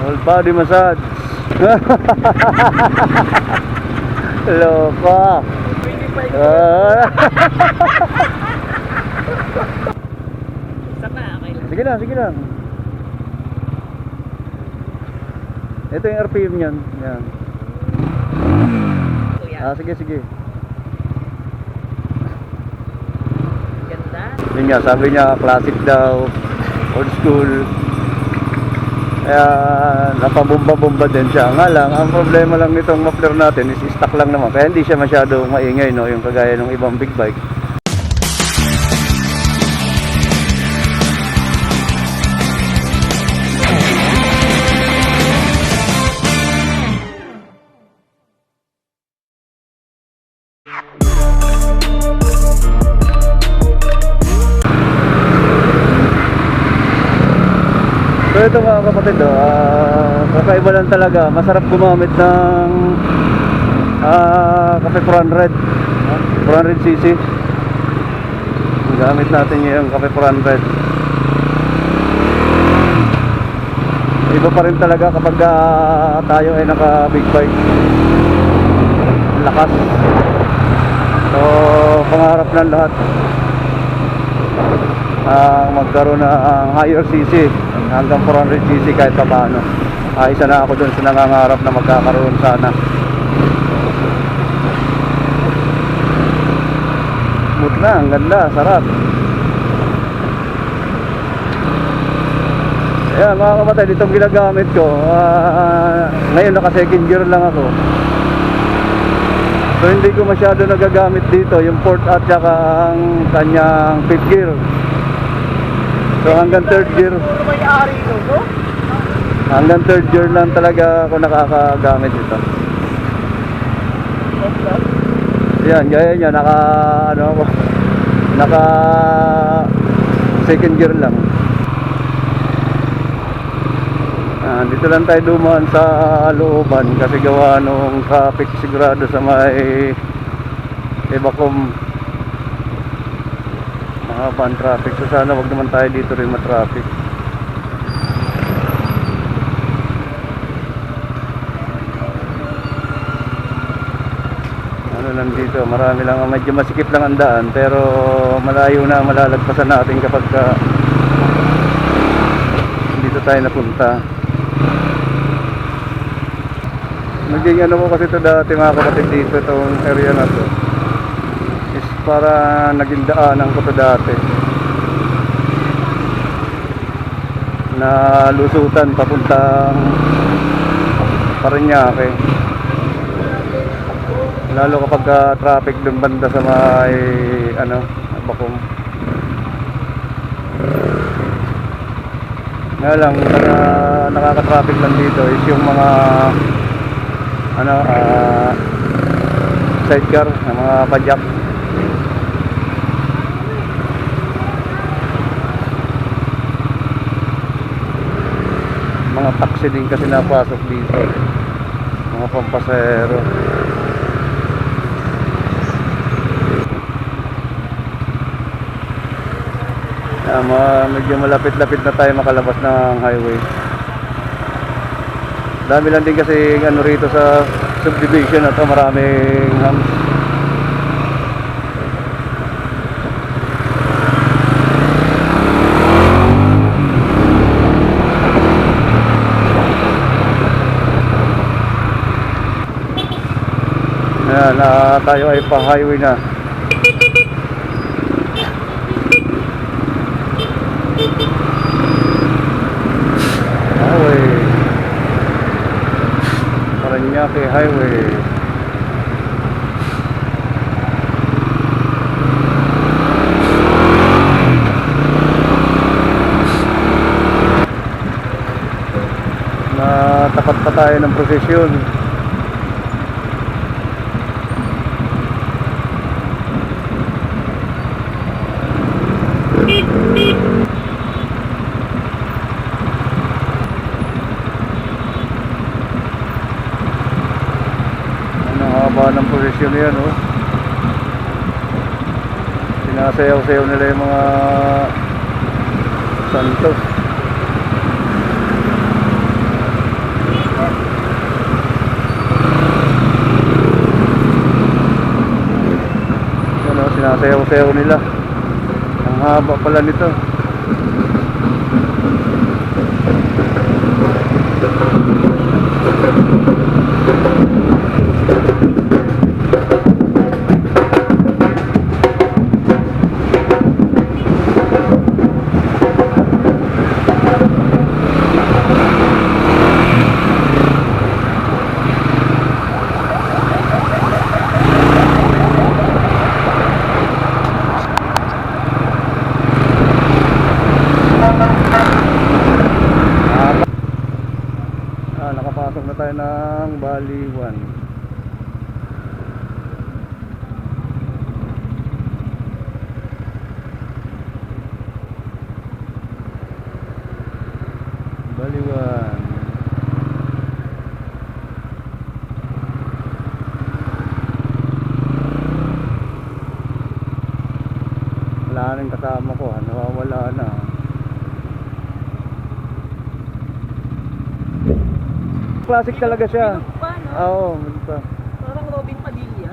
Whole body massage. Loko. Sama, okay lang. Sige lang, sige lang. Ito yung RPM niyan. Yan. Kuya, Sige, sige. ganda. Yun nga, sabi niya classic daw, old school. Kaya napabomba-bomba din siya. Nga lang, ang problema lang nitong muffler natin is stock lang naman. Kaya hindi siya masyado maingay, no, yung kagaya ng ibang big bike. So ito mga kapatid, kakaiba lang talaga. Masarap gumamit ng Cafe 400, 400cc. Gamit natin yung Cafe 400. Iba pa rin talaga kapag tayo ay naka big bike. Lakas. So pangarap ng lahat magkaroon ng higher cc hanggang 400cc kahit pa paano. Isa na ako dun sa nangangarap na magkakaroon sana. Smooth na, ang ganda, sarap. Ayan mga kapatid, itong ginagamit ko, ngayon naka second gear lang ako. So hindi ko masyado nagagamit dito yung fourth at saka ang kanyang fifth gear. So hanggang third gear, hanggang third gear lang talaga ako nakakagamit ito. Yan, gaya niya, naka second gear lang. Dito lang tayo dumaan sa looban kasi gawa nung traffic sigurado sa may Ebacom. Mahaba ang traffic, so sana wag naman tayo dito rin matraffic. Ano lang dito, marami lang, medyo masikip lang ang daan, pero malayo na malalagpasan natin kapag dito tayo napunta. Naging ano ko kasi ito dati mga kapatid dito, itong area na to is para naging daanan ko ito dati na lusutan papuntang Parañaque, lalo kapag traffic dun banda sa may Bacom. Nga lang nakaka-traffic lang dito is yung mga sidecar na mga padyak. Mga taxi din kasi napasok dito, mga pampasahero. Medyo malapit-lapit na tayo makalabas ng highway. Dami lang din kasi rito sa subdivision na to, maraming hams. Ayan, tayo ay pa-highway na. Parañaque Highway. Natapat pa tayo ng prosesyon. Haba ng posisyon yan, oh. Sinasayaw-sayaw nila yung mga santo. sinasayaw-sayaw nila. Ang haba pala nito. Nakapasok na tayo ng Baliwan. Baliwan. Wala nang kasama ko, nawawala na. Classic talaga siya. Pa, no? Oo, pa. Parang Robin Padilla.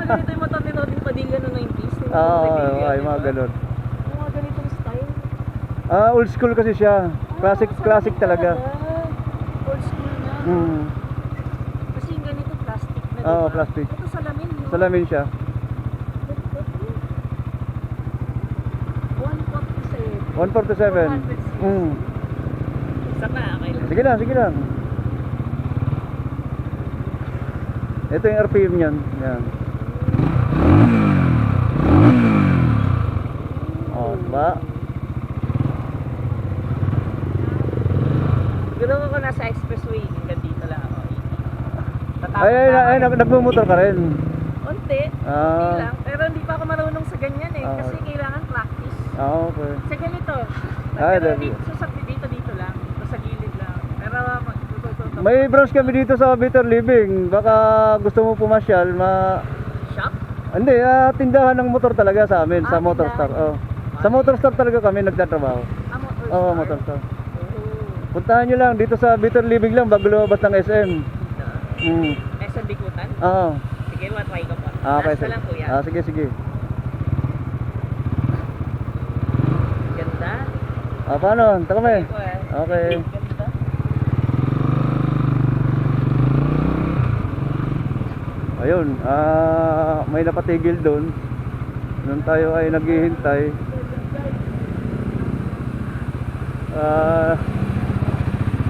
Ganito yung motor ni Robin Padilla noong 90s. Oo, ay mga ganun. Yung mga ganitong style. Old school kasi siya. Classic, Ah, classic talaga. Old school na. Hmm. Kasi yung ganito plastic na, Oo, diba? plastic. Ito salamin, no? Salamin siya. 147. 147. Hmm. Isa pa, okay lang. Sige lang, sige lang. Ito yung RPM niyan. Yan. Oh, ba? Siguro ko nasa expressway, hanggang dito lang ako. Ay, nagmumotor ka rin. Unti, Ah. unti lang. Pero hindi pa ako marunong sa ganyan eh. Ah. Kasi kailangan practice. Okay. Sa ganito. Ay, Pero dali. dito, dito lang. Ito sa gilid lang. Pero tutututo. May branch kami dito sa Better Living. Baka gusto mo pumasyal, Shop? Hindi, tindahan ng motor talaga sa amin, sa Motor Star. tindahan. Oh. Sa Motor Star talaga kami nagtatrabaho. Motor Oo, Star? Motor Star. Oo. Puntahan nyo lang dito sa Better Living lang bago lumabas ng SM. Mm. SM Bikutan? Oo. Sige, try ko pa. Okay, Last na lang kuya. sige, sige. Ganda. Paano? Ito kami. Ito eh. Okay. Ganda. Ayun, may napatigil doon. Nung tayo ay naghihintay.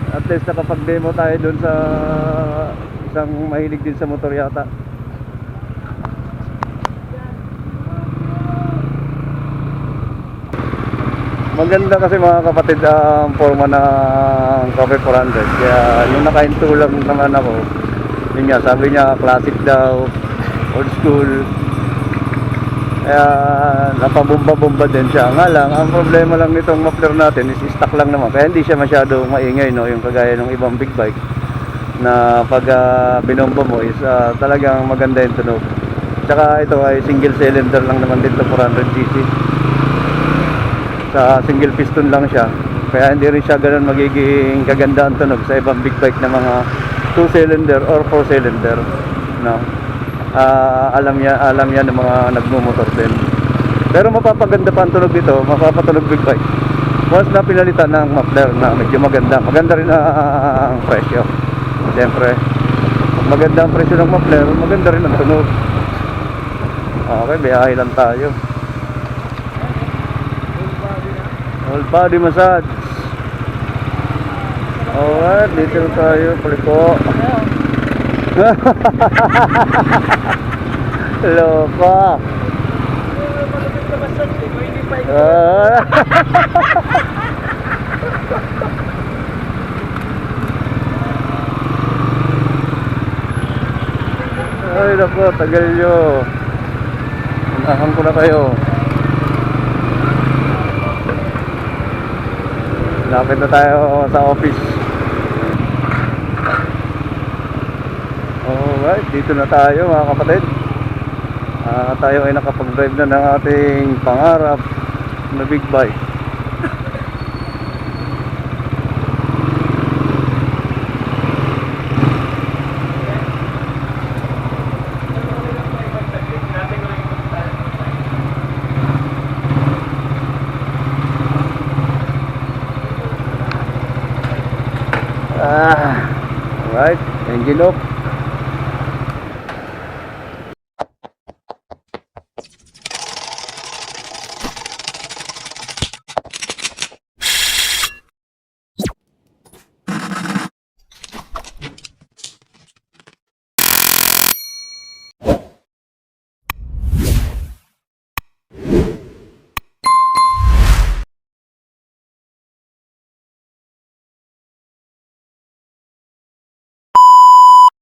At least nakapag-demo tayo doon sa isang mahilig din sa motor yata. Maganda kasi mga kapatid ang forma ng Cafe 400. Kaya yung nakahintulang naman ako, yun nga, sabi niya classic daw, old school. Kaya napabomba-bomba din siya. Nga lang, ang problema lang nitong muffler natin is stock lang naman. Kaya hindi siya masyado maingay, no? Yung kagaya ng ibang big bike na pag binomba mo is talagang maganda yung tunog. Tsaka ito ay single cylinder lang naman dito, 400cc. Sa single piston lang siya. Kaya hindi rin siya ganun magiging kaganda ang tunog sa ibang big bike na mga 2 cylinder or 4 cylinder, no? Alam niya ng mga nagmumotor din. Pero mapapaganda pa ang tunog dito, mapapatunog big bike once na pinalitan ng muffler na medyo maganda. Maganda rin ang presyo. Siyempre, pag maganda ang presyo ng muffler, maganda rin ang tunog. Okay, biyahe lang tayo. Whole body massage. Alright, dito na tayo, paliko. Loko. Ay nako, tagal nyo. Unahan ko na kayo. Lapit na tayo sa office. Alright, dito na tayo mga kapatid. Tayo ay nakapag-drive na ng ating pangarap na big bike. Alright, engine off.